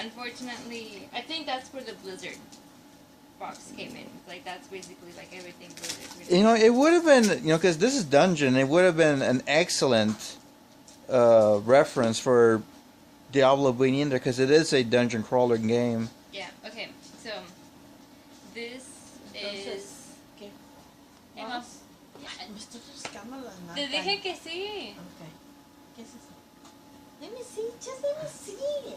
unfortunately, I think that's where the Blizzard box came in. Like that's basically like everything Blizzard. You know, it would have been, you know, because this is Dungeon, it would have been an excellent reference for Diablo being in there because it is a dungeon crawler game. Yeah. Okay. So this is. ¿Qué? Vamos. Me estoy rascando las nalgas. Te dije que sí. Okay. ¿Qué es eso? Let me see. Just let me see.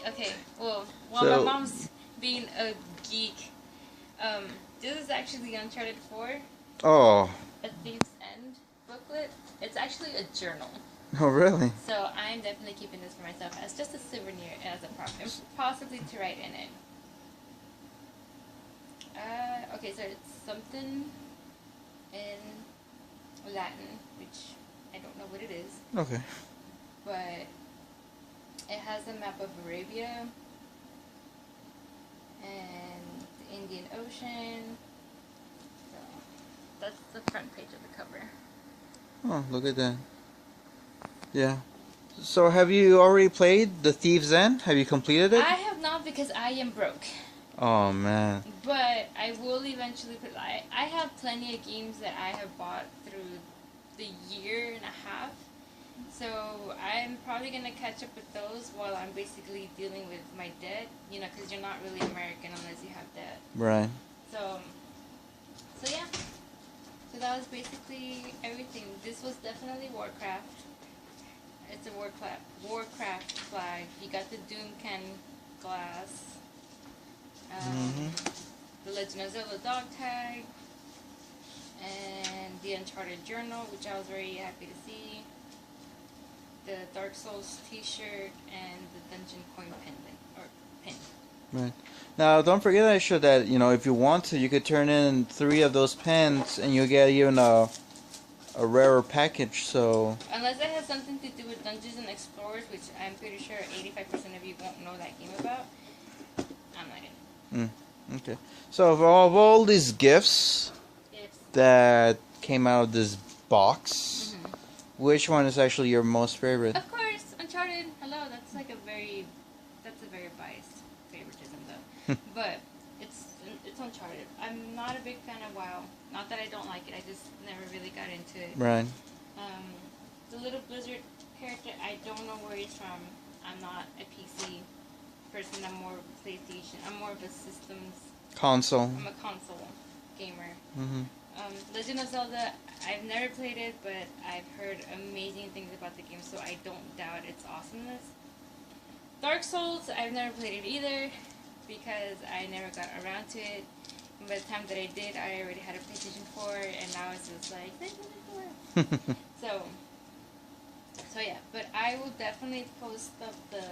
Okay. Well, while So- my mom's being a geek, this is actually Uncharted 4, Oh, A Thief's End booklet. It's actually a journal. oh really? So I'm definitely keeping this for myself as just a souvenir and as a prop, and possibly to write in it. Okay, so it's something in Latin, which I don't know what it is, Okay. but it has a map of Arabia and the Indian Ocean. So that's the front page of the cover. Oh, look at that. Yeah. So have you already played The Thief's End? Have you completed it? I have not because I am broke. Oh man. But I will eventually put. I have plenty of games that I have bought through the year and a half. So I'm probably going to catch up with those while I'm basically dealing with my debt. You know, because you're not really American unless you have debt. Right. So yeah. So that was basically everything. This was definitely Warcraft. It's a Warcraft flag. You got the Doom can glass. The Legend of Zelda dog tag, and the Uncharted journal, which I was very happy to see. The Dark Souls T-shirt and the Dungeon coin pendant or pin. Right. Now, don't forget, Aisha, that you know if you want to, you could turn in 3 of those pens, and you'll get even a rarer package. So. Unless it has something to do with Dungeons and Explorers, which I'm pretty sure 85% of you won't know that game about. I'm not in. Okay. So of all these gifts that came out of this box, which one is actually your most favorite? Of course, Uncharted. Hello, that's a very biased favoritism though. But it's Uncharted. I'm not a big fan of WoW. Not that I don't like it. I just never really got into it. Right. The little Blizzard character, I don't know where he's from. I'm not a PC person. I'm more of a PlayStation. I'm more of a systems. Console. I'm a console gamer. Mm-hmm. Legend of Zelda, I've never played it, but I've heard amazing things about the game, so I don't doubt its awesomeness. Dark Souls, I've never played it either, because I never got around to it. And by the time that I did, I already had a PlayStation 4, and now it's just like, PlayStation 4. So yeah, but I will definitely post up the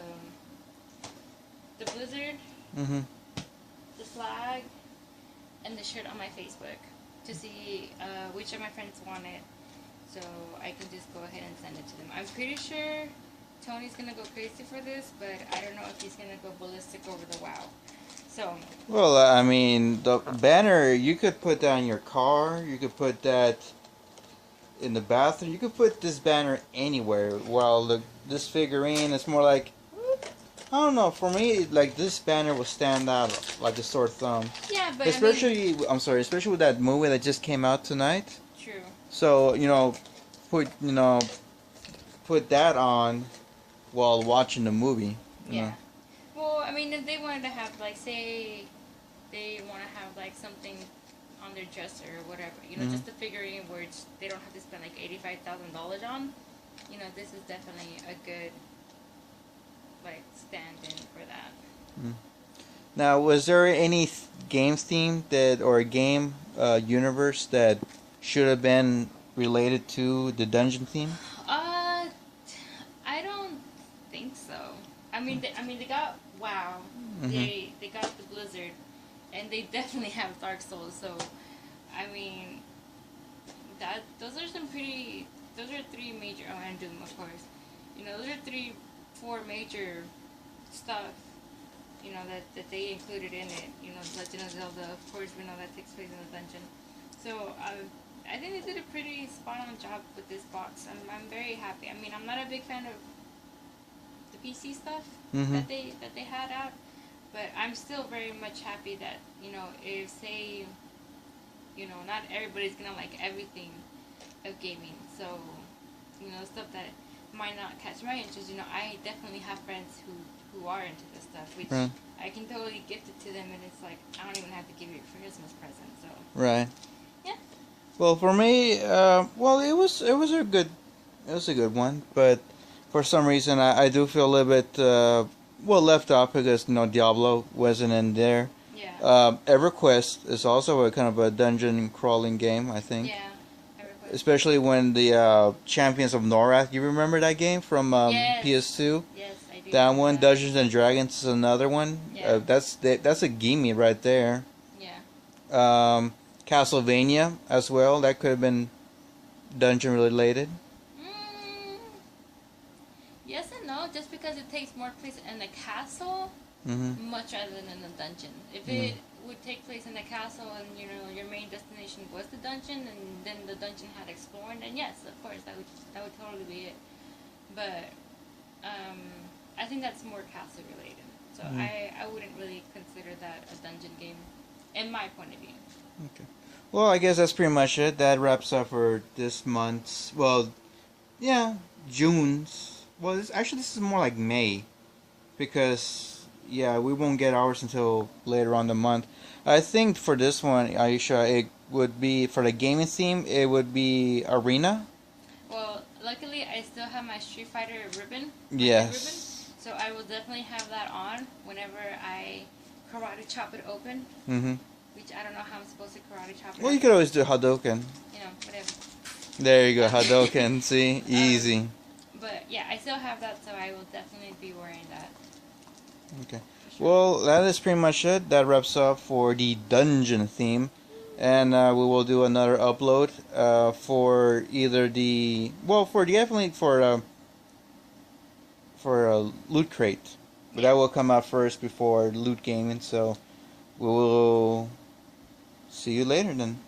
Blizzard, the flag, and the shirt on my Facebook to see which of my friends want it, so I can just go ahead and send it to them. I'm pretty sure Tony's gonna go crazy for this, but I don't know if he's gonna go ballistic over the WoW. So. Well, I mean, the banner, you could put that in your car. You could put that in the bathroom. You could put this banner anywhere. While this figurine is more like, I don't know. For me, like this banner will stand out like a sore thumb. Yeah, but especially, especially with that movie that just came out tonight. True. So put that on while watching the movie. You know. Well, I mean, if they wanted to have like, say, they want to have like something on their dresser or whatever, just a figurine where they don't have to spend like $85,000 on. This is definitely a good stand-in for that. Now, was there any game theme or a game universe that should have been related to the dungeon theme? I don't think so. I mean, they got WoW. They got the Blizzard, and they definitely have Dark Souls. So, I mean, those are 3 major. Oh, and Doom, of course. Those are 4 major stuff. That they included in it. Legend of Zelda, of course, we know that takes place in the dungeon. So, I think they did a pretty spot-on job with this box. I'm very happy. I mean, I'm not a big fan of the PC stuff. Mhm. that they had out. But I'm still very much happy that, if say, not everybody's gonna like everything of gaming. So, stuff that might not catch my interest. I definitely have friends who are into this stuff, which Right. I can totally gift it to them, and it's like I don't even have to give you a Christmas present. So Right. yeah. Well, for me, well, it was a good one, but for some reason, I do feel a little bit well left off because Diablo wasn't in there. Yeah. EverQuest is also a kind of a dungeon crawling game, I think. Yeah. EverQuest. Especially when the Champions of Norath. You remember that game from Yes. PS2? Yes, I do. That remember one, that. Dungeons and Dragons, is another one. Yeah. That's a gimme right there. Yeah. Castlevania as well. That could have been dungeon related. Mm, yes and no. Just because it takes more place in the castle, Mm-hmm. much rather than in the dungeon. If Mm. it would take place in the castle and your main destination was the dungeon, and then the dungeon had exploring, then yes, of course that would totally be it. But I think that's more castle related. So Mm. I wouldn't really consider that a dungeon game, in my point of view. Okay. Well, I guess that's pretty much it. That wraps up for this month's. Well, yeah, June's. Well, this is more like May, because yeah, we won't get ours until later on the month. I think for this one, Aisha, it would be for the gaming theme. It would be Arena. Well, luckily I still have my Street Fighter ribbon. My head ribbon. Yes. So I will definitely have that on whenever I karate chop it open. Mm-hmm. Which I don't know how I'm supposed to karate chop it. Well, you open. could always do Hadouken. Whatever. There you go, Hadouken. See, easy. But yeah, I still have that, so I will definitely be wearing that. Okay. for sure. Well, that is pretty much it. That wraps up for the dungeon theme. And we will do another upload for either the... Well, definitely for Loot Crate. But that will come out first before Loot Gaming. So we will see you later then.